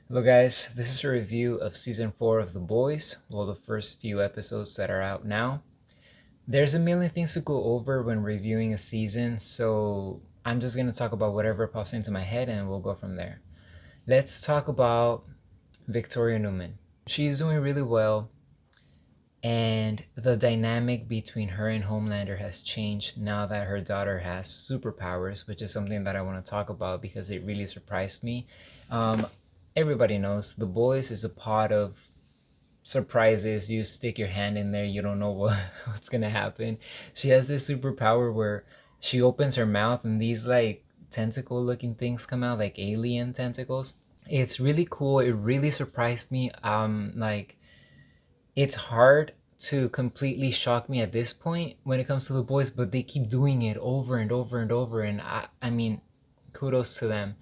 Hello, guys. This is a review of season 4 of The Boys. Well, the first few episodes that are out now. There's a million things to go over when reviewing a season, so I'm just going to talk about whatever pops into my head and we'll go from there. Let's talk about Victoria Newman. She's doing really well, and the dynamic between her and Homelander has changed now that her daughter has superpowers, which is something that I want to talk about because it really surprised me. Um, Everybody knows The Boys is a pot of surprises. You stick your hand in there, you don't know what's gonna happen. She has this superpower where she opens her mouth and these like tentacle looking things come out, like alien tentacles. It's really cool. It really surprised me. Like, it's hard to completely shock me at this point when it comes to The Boys, but they keep doing it over and over and over, and I mean, kudos to them.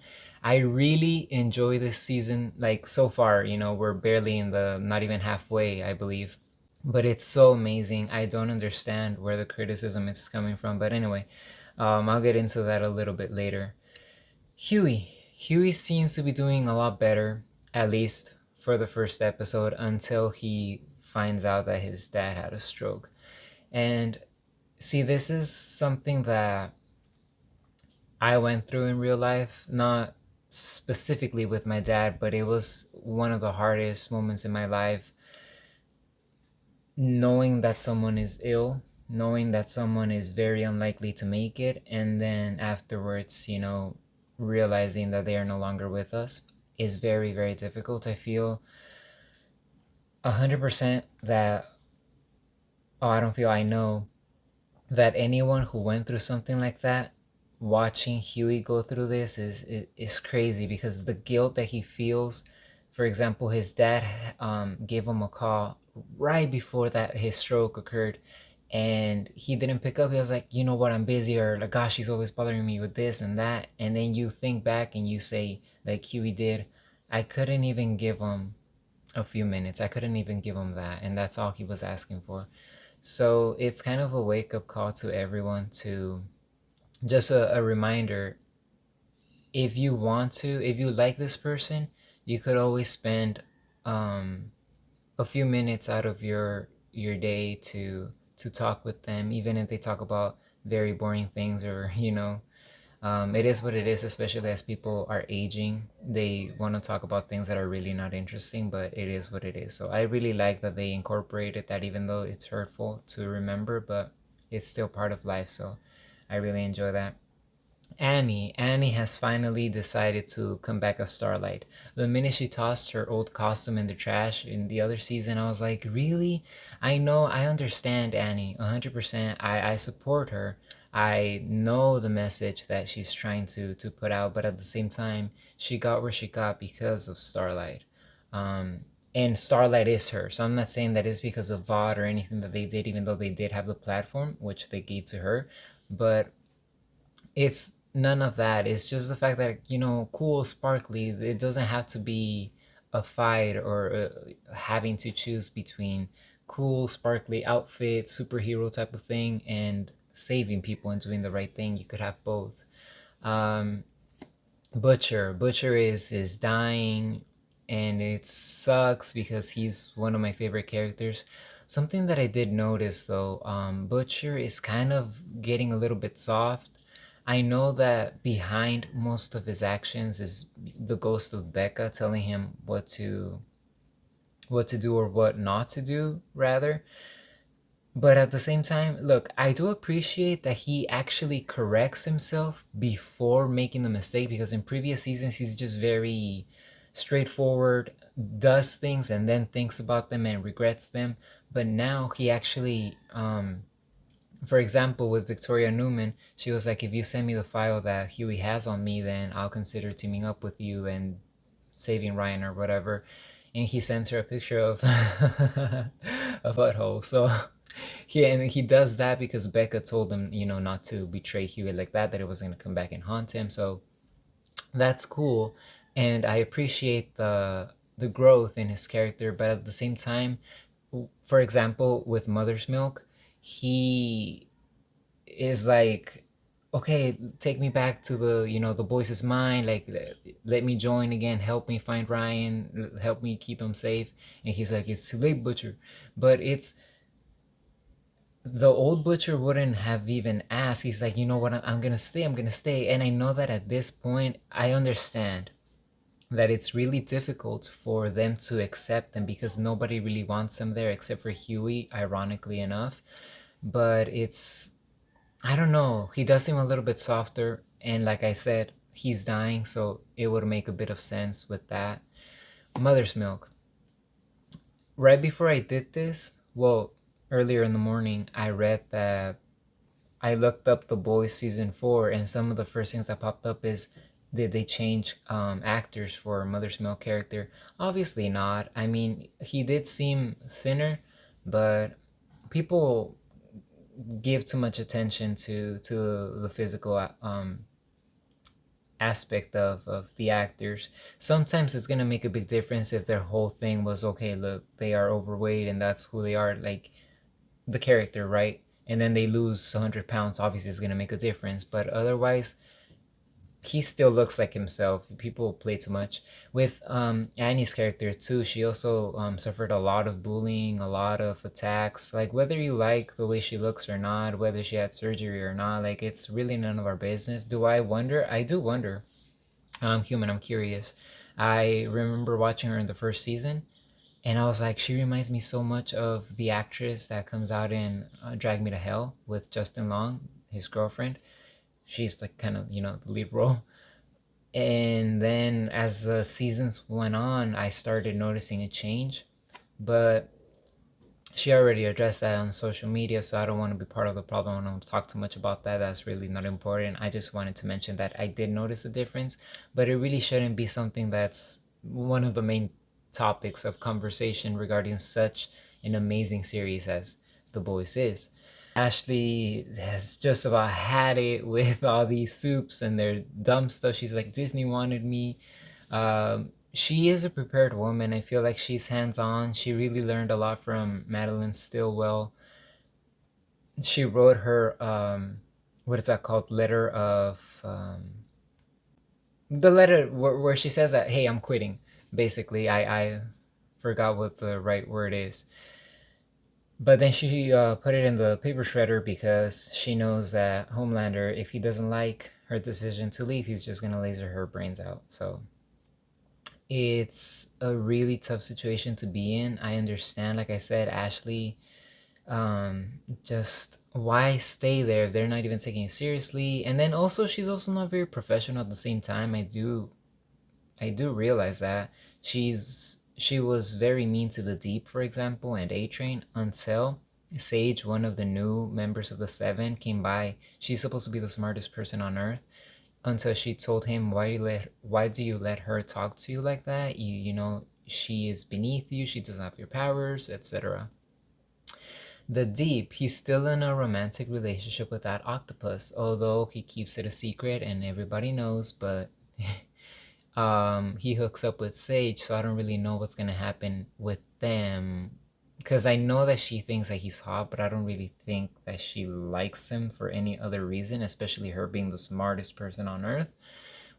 I really enjoy this season. Like, so far, we're barely in the not even halfway, I believe. But it's so amazing. I don't understand where the criticism is coming from. But anyway, I'll get into that a little bit later. Huey. Huey seems to be doing a lot better, at least for the first episode, until he finds out that his dad had a stroke. And see, this is something that I went through in real life, not specifically with my dad, but it was one of the hardest moments in my life, knowing that someone is ill, knowing that someone is very unlikely to make it, and then afterwards, realizing that they are no longer with us is very, very difficult. I feel 100% that, oh, I don't feel, I know that anyone who went through something like that, watching Huey go through this is crazy because the guilt that he feels. For example, his dad gave him a call right before that his stroke occurred, and he didn't pick up. He was like, you know what, I'm busy, or like, gosh, he's always bothering me with this and that. And then you think back and you say, like Huey did, I couldn't even give him a few minutes. I couldn't even give him that, and that's all he was asking for. So it's kind of a wake up call to everyone, to just a reminder. If you want to, if you like this person, you could always spend um, a few minutes out of your day to talk with them, even if they talk about very boring things, or it is what it is. Especially as people are aging, they want to talk about things that are really not interesting, but it is what it is. So I really like that they incorporated that, even though it's hurtful to remember, but it's still part of life. So I really enjoy that. Annie has finally decided to come back as Starlight. The minute she tossed her old costume in the trash in the other season, I was like, really? I know, I understand Annie 100%. I support her. I know the message that she's trying to put out, but at the same time, she got where she got because of Starlight. Um, and Starlight is her. So I'm not saying that it's because of VOD or anything that they did, even though they did have the platform, which they gave to her. But it's none of that. It's just the fact that, cool, sparkly. It doesn't have to be a fight, or having to choose between cool, sparkly outfit, superhero type of thing, and saving people and doing the right thing. You could have both. Um, Butcher is dying, and it sucks because he's one of my favorite characters. Something that I did notice though, Butcher is kind of getting a little bit soft. I know that behind most of his actions is the ghost of Becca telling him what to do or what not to do, rather. But at the same time, look, I do appreciate that he actually corrects himself before making the mistake, because in previous seasons he's just very straightforward, does things and then thinks about them and regrets them. But now he actually, for example, with Victoria Newman, she was like, if you send me the file that Huey has on me, then I'll consider teaming up with you and saving Ryan or whatever. And he sends her a picture of a butthole. So yeah, and he does that because Becca told him, not to betray Huey like that it was going to come back and haunt him. So that's cool. And I appreciate the growth in his character, but at the same time, for example, with Mother's Milk, he is like okay, take me back to the boys' mind, like let me join again, help me find Ryan, help me keep him safe. And he's like, it's too late, Butcher. But it's the old Butcher wouldn't have even asked. He's like, you know what, I'm gonna stay, I'm gonna stay. And I know that at this point I understand that it's really difficult for them to accept them because nobody really wants them there except for Huey, ironically enough. But it's, I don't know, he does seem a little bit softer, and like I said, he's dying, so it would make a bit of sense with that. Mother's milk. Right before I did this, well, earlier in the morning, I read that I looked up The Boys season 4, and some of the first things that popped up is, did they change actors for Mother's Milk character? Obviously not. I mean, he did seem thinner, but people give too much attention to the physical aspect of the actors. Sometimes it's gonna make a big difference if their whole thing was, okay, look, they are overweight and that's who they are, like the character, right? And then they lose 100 pounds, obviously it's gonna make a difference. But otherwise, he still looks like himself. People play too much with Annie's character too. She also suffered a lot of bullying, a lot of attacks. Like, whether you like the way she looks or not, whether she had surgery or not, like, it's really none of our business. Do I wonder? I do wonder. I'm human. I'm curious. I remember watching her in the first season, and I was like, she reminds me so much of the actress that comes out in Drag Me to Hell with Justin Long, his girlfriend. She's like kind of, the lead role. And then as the seasons went on, I started noticing a change. But she already addressed that on social media, so I don't want to be part of the problem. I don't talk too much about that. That's really not important. I just wanted to mention that I did notice a difference, but it really shouldn't be something that's one of the main topics of conversation regarding such an amazing series as The Boys is. Ashley has just about had it with all these soups and their dumb stuff. She's like, Disney wanted me. She is a prepared woman. I feel like she's hands on. She really learned a lot from Madeline Stillwell. She wrote her, what is that called? Letter of, the letter where she says that, hey, I'm quitting. Basically, I forgot what the right word is. But then she put it in the paper shredder because she knows that Homelander, if he doesn't like her decision to leave, he's just going to laser her brains out. So it's a really tough situation to be in. I understand, like I said, Ashley, just why stay there if they're not even taking you seriously? And then also, she's also not very professional at the same time. I do realize that she was very mean to the Deep, for example, and A Train until Sage, one of the new members of the Seven, came by. She's supposed to be the smartest person on Earth. Until she told him, why do you let her talk to you like that? She is beneath you. She doesn't have your powers, etc. The Deep, he's still in a romantic relationship with that octopus, although he keeps it a secret and everybody knows. But he hooks up with Sage, so I don't really know what's gonna happen with them. Because I know that she thinks that he's hot, but I don't really think that she likes him for any other reason, especially her being the smartest person on Earth.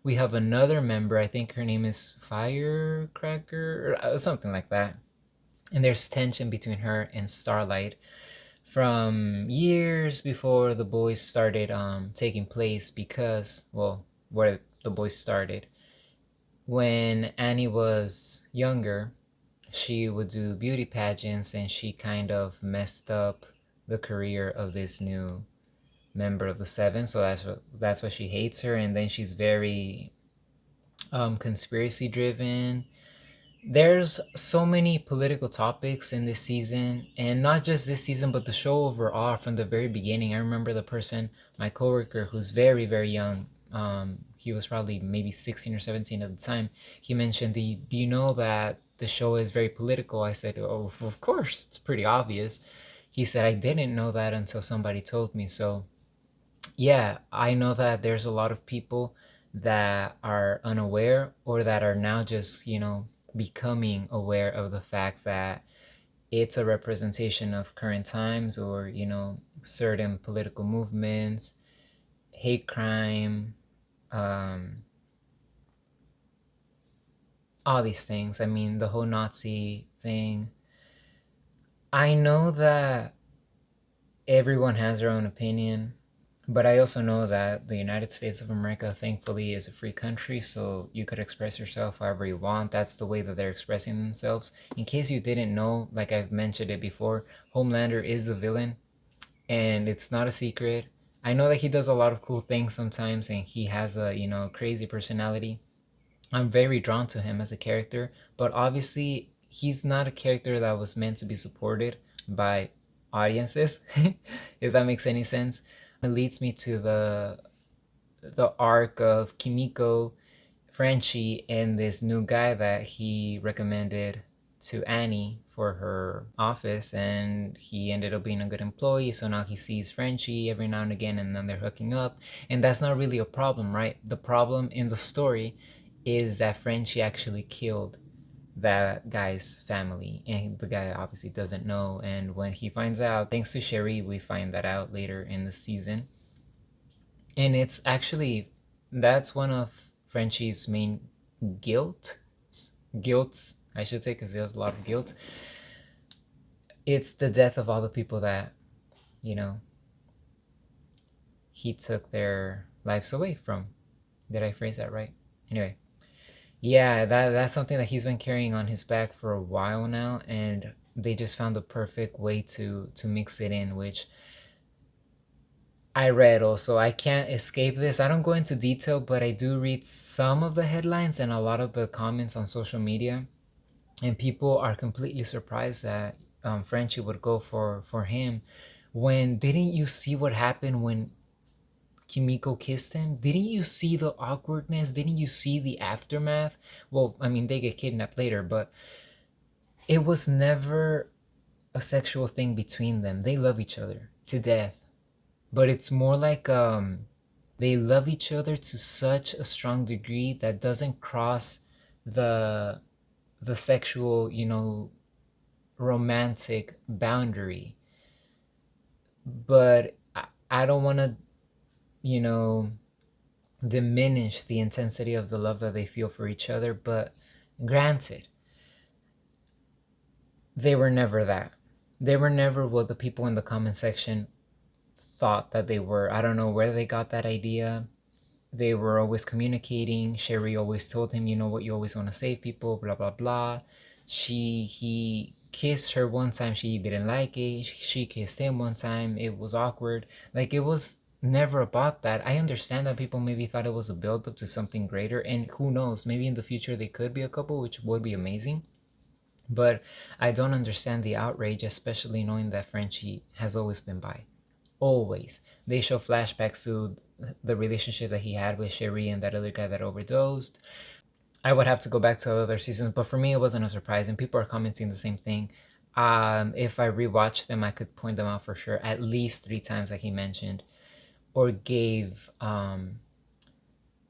We have another member, I think her name is Firecracker, or something like that. And there's tension between her and Starlight from years before the boys started taking place because, well, where the boys started. When Annie was younger, she would do beauty pageants and she kind of messed up the career of this new member of the Seven. So that's why she hates her. And then she's very conspiracy driven. There's so many political topics in this season, and not just this season, but the show overall from the very beginning. I remember the person, my coworker, who's very, very young. He was probably maybe 16 or 17 at the time. He mentioned, do you know that the show is very political? I said, oh, of course, it's pretty obvious. He said, I didn't know that until somebody told me. So yeah, I know that there's a lot of people that are unaware or that are now just, becoming aware of the fact that it's a representation of current times or, certain political movements. hate crime, um, all these things. I mean, the whole Nazi thing. I know that everyone has their own opinion, but I also know that the United States of America, thankfully, is a free country, so you could express yourself however you want. That's the way that they're expressing themselves. In case you didn't know, like I've mentioned it before, Homelander is a villain, and it's not a secret. I know that he does a lot of cool things sometimes, and he has a, crazy personality. I'm very drawn to him as a character, but obviously he's not a character that was meant to be supported by audiences, if that makes any sense. It leads me to the arc of Kimiko, Frenchie, and this new guy that he recommended to Annie for her office, and he ended up being a good employee. So now he sees Frenchie every now and again, and then they're hooking up, and that's not really a problem, right? The problem in the story is that Frenchie actually killed that guy's family, and the guy obviously doesn't know. And when he finds out, thanks to Sherry, we find that out later in the season. And it's actually, that's one of Frenchie's main guilt guilts, I should say, because there's a lot of guilt. It's the death of all the people that, you know, he took their lives away from. Did I phrase that right? Anyway, yeah, that's something that he's been carrying on his back for a while now, and they just found the perfect way to mix it in, which I read also. I can't escape this. I don't go into detail, but I do read some of the headlines and a lot of the comments on social media, and people are completely surprised that Frenchie would go for him. When didn't you see what happened when Kimiko kissed him? Didn't you see the awkwardness? Didn't you see the aftermath? Well, I mean, they get kidnapped later, but it was never a sexual thing between them. They love each other to death, but it's more like they love each other to such a strong degree that doesn't cross the the sexual, romantic boundary. But I don't want to, you know, diminish the intensity of the love that they feel for each other, but granted, they were never that. They were never what the people in the comment section thought that they were. I don't know where they got that idea. They were always communicating. Sherry always told him, you know what, you always want to save people, blah blah blah. He kissed her one time, she didn't like it. She kissed him one time, it was awkward. Like, it was never about that. I understand that people maybe thought it was a build up to something greater, and who knows, maybe in the future they could be a couple, which would be amazing. But I don't understand the outrage, especially knowing that Frenchie has always been bi. Always. They show flashbacks to the relationship that he had with Sherry and that other guy that overdosed. I would have to go back to other seasons, but for me, it wasn't a surprise, and people are commenting the same thing. If I rewatch them, I could point them out for sure at least 3 times, like he mentioned, or gave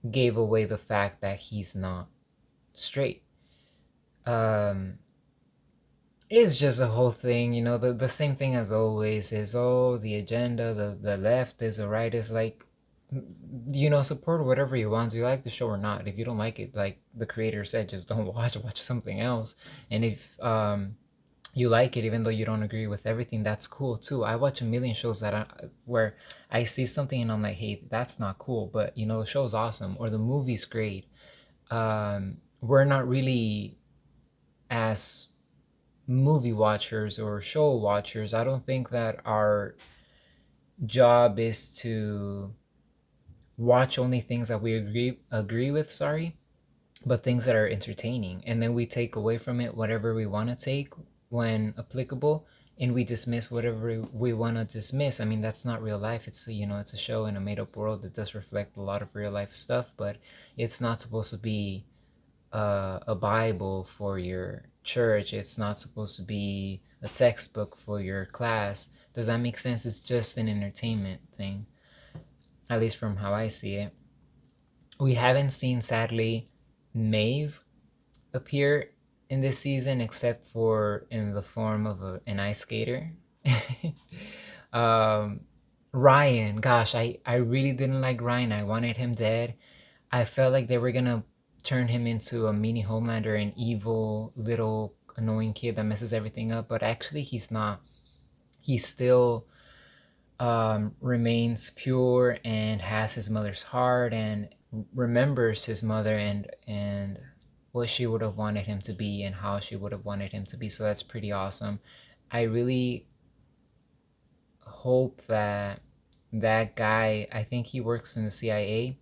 away the fact that he's not straight. Um, it's just a whole thing, the same thing as always is, oh, the agenda, the left is, the right is, like, support whatever you want. Do you like the show or not? If you don't like it, like the creator said, just don't watch something else. And if you like it, even though you don't agree with everything, that's cool too. I watch a million shows where I see something and I'm like, hey, that's not cool, but the show's awesome or the movie's great. We're not really, as movie watchers or show watchers, I don't think that our job is to watch only things that we agree with, sorry, but things that are entertaining, and then we take away from it whatever we want to take when applicable, and we dismiss whatever we want to dismiss. I mean, that's not real life. It's a show in a made up world that does reflect a lot of real life stuff, but it's not supposed to be a Bible for your church. It's not supposed to be a textbook for your class. Does that make sense? It's just an entertainment thing, at least from how I see it. We haven't seen, sadly, Maeve appear in this season except for in the form of an ice skater. um, Ryan, gosh, I really didn't like Ryan. I wanted him dead. I felt like they were gonna turn him into a mini Homelander, an evil little annoying kid that messes everything up, but actually he's not. He still remains pure and has his mother's heart and remembers his mother and what she would have wanted him to be and how she would have wanted him to be. So that's pretty awesome. I really hope that that guy, I think he works in the CIA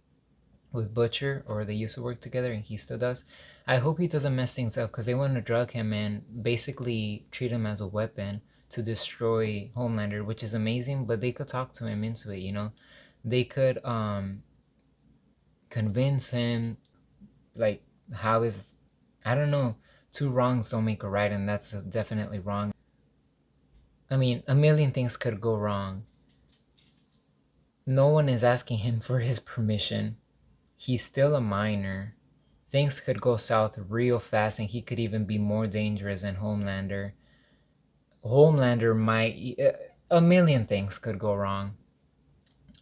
with Butcher, or they used to work together and he still does. I hope he doesn't mess things up because they want to drug him and basically treat him as a weapon to destroy Homelander, which is amazing, but they could talk to him into it, you know? They could convince him, like, how is, I don't know, two wrongs don't make a right, and that's definitely wrong. I mean, a million things could go wrong. No one is asking him for his permission. He's still a minor. Things could go south real fast, and he could even be more dangerous than Homelander. Homelander might. A million things could go wrong.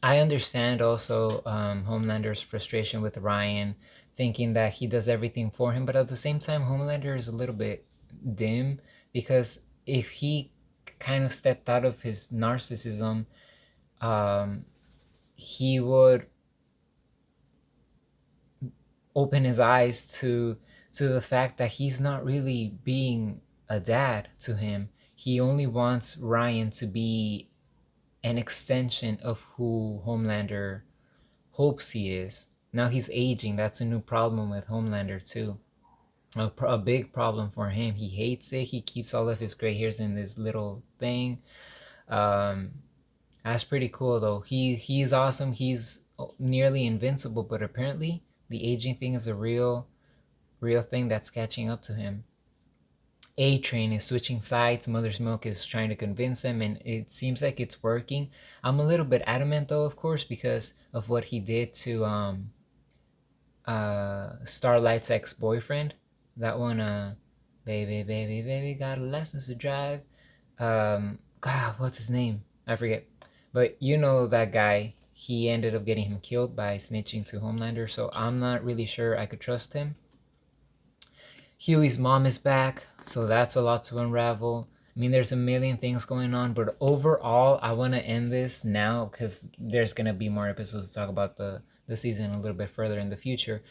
I understand also Homelander's frustration with Ryan, thinking that he does everything for him, but at the same time, Homelander is a little bit dim because if he kind of stepped out of his narcissism, um, he would open his eyes to the fact that he's not really being a dad to him. He only wants Ryan to be an extension of who Homelander hopes he is. Now he's aging. That's a new problem with Homelander too. A big problem for him. He hates it. He keeps all of his gray hairs in this little thing. Um, that's pretty cool though. He's awesome. He's nearly invincible, but apparently the aging thing is a real thing that's catching up to him. A Train is switching sides. Mother's Milk is trying to convince him, and it seems like it's working. I'm a little bit adamant though, of course, because of what he did to Starlight's ex-boyfriend. That one, baby, baby, baby, got a license to drive. God, what's his name? I forget. But you know that guy. He ended up getting him killed by snitching to Homelander, so I'm not really sure I could trust him. Huey's mom is back, so that's a lot to unravel. I mean, there's a million things going on, but overall, I want to end this now because there's going to be more episodes to talk about the season a little bit further in the future.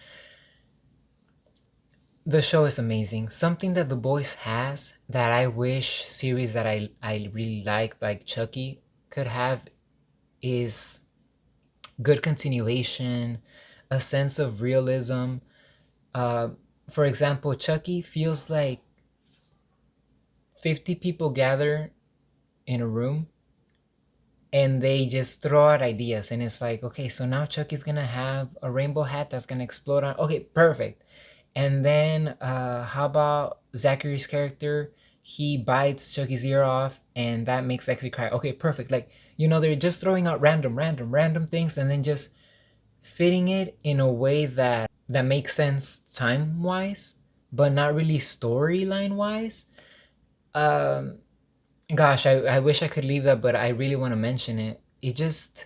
The show is amazing. Something that The Boys has that I wish series that I really like Chucky, could have is good continuation, a sense of realism. Uh, for example, Chucky feels like 50 people gather in a room and they just throw out ideas, and it's like, okay, so now Chucky's gonna have a rainbow hat that's gonna explode on, okay, perfect. And then how about Zachary's character? He bites Chucky's ear off and that makes Lexi cry. Okay, perfect. Like, they're just throwing out random things and then just fitting it in a way that makes sense time wise, but not really storyline wise. um Gosh, I wish I could leave that, but I really want to mention it. It just,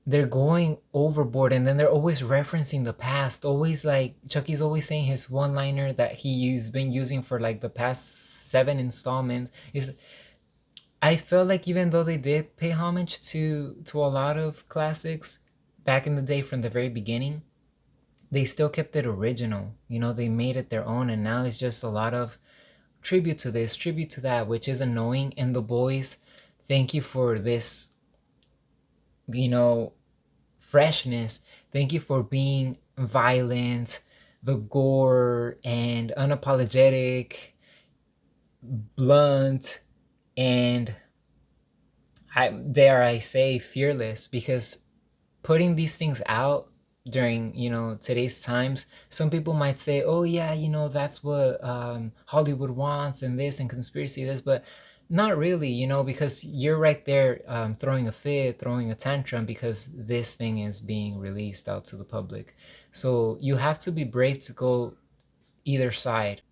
they're going overboard, and then they're always referencing the past. Always, like, Chucky's always saying his one liner that he's been using for like the past 7 installments. Is, I felt like even though they did pay homage to a lot of classics back in the day from the very beginning, they still kept it original. They made it their own, and now it's just a lot of tribute to this, tribute to that, which is annoying. And The Boys, thank you for this, you know, freshness. Thank you for being violent, the gore, and unapologetic, blunt, and dare I say fearless, because putting these things out during today's times, some people might say, oh yeah, that's what Hollywood wants and this and conspiracy this, but not really, because you're right there, throwing a fit, throwing a tantrum because this thing is being released out to the public. So you have to be brave to go either side.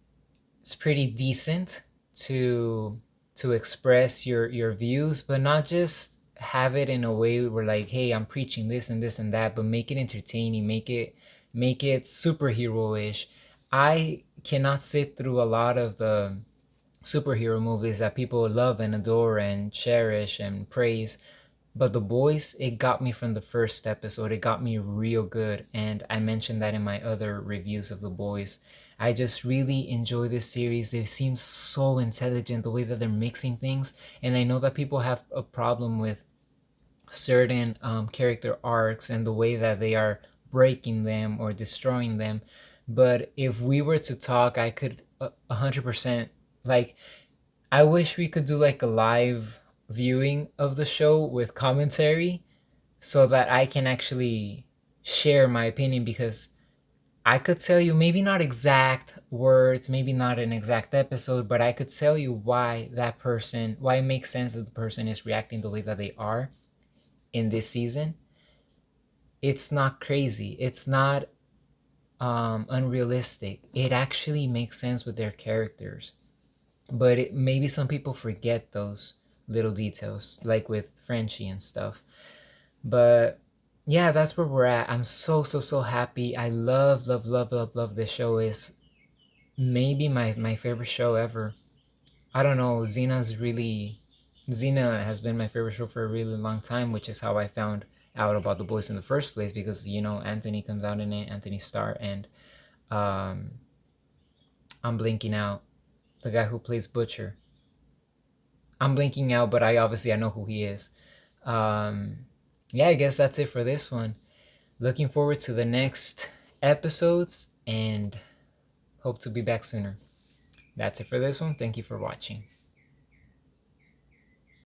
It's pretty decent to express your views, but not just have it in a way where like, hey, I'm preaching this and this and that, but make it entertaining, make it superhero-ish. I cannot sit through a lot of the superhero movies that people love and adore and cherish and praise. But The Boys, it got me from the first episode. It got me real good. And I mentioned that in my other reviews of The Boys. I just really enjoy this series. They seem so intelligent, the way that they're mixing things. And I know that people have a problem with certain character arcs and the way that they are breaking them or destroying them. But if we were to talk, I could 100%, like, I wish we could do like a live viewing of the show with commentary so that I can actually share my opinion, because I could tell you maybe not exact words, maybe not an exact episode, but I could tell you why it makes sense that the person is reacting the way that they are in this season. It's not crazy. It's not unrealistic. It actually makes sense with their characters. But maybe some people forget those little details, like with Frenchie and stuff. But yeah, that's where we're at. I'm so so so happy. I love love love love love this show. Is maybe my favorite show ever. I don't know. Xena has been my favorite show for a really long time, which is how I found out about The Boys in the first place, because Antony comes out in it, Antony Starr, and um, I'm blinking out the guy who plays Butcher. I'm blinking out, but I know who he is. Um, yeah, I guess that's it for this one. Looking forward to the next episodes and hope to be back sooner. That's it for this one. Thank you for watching.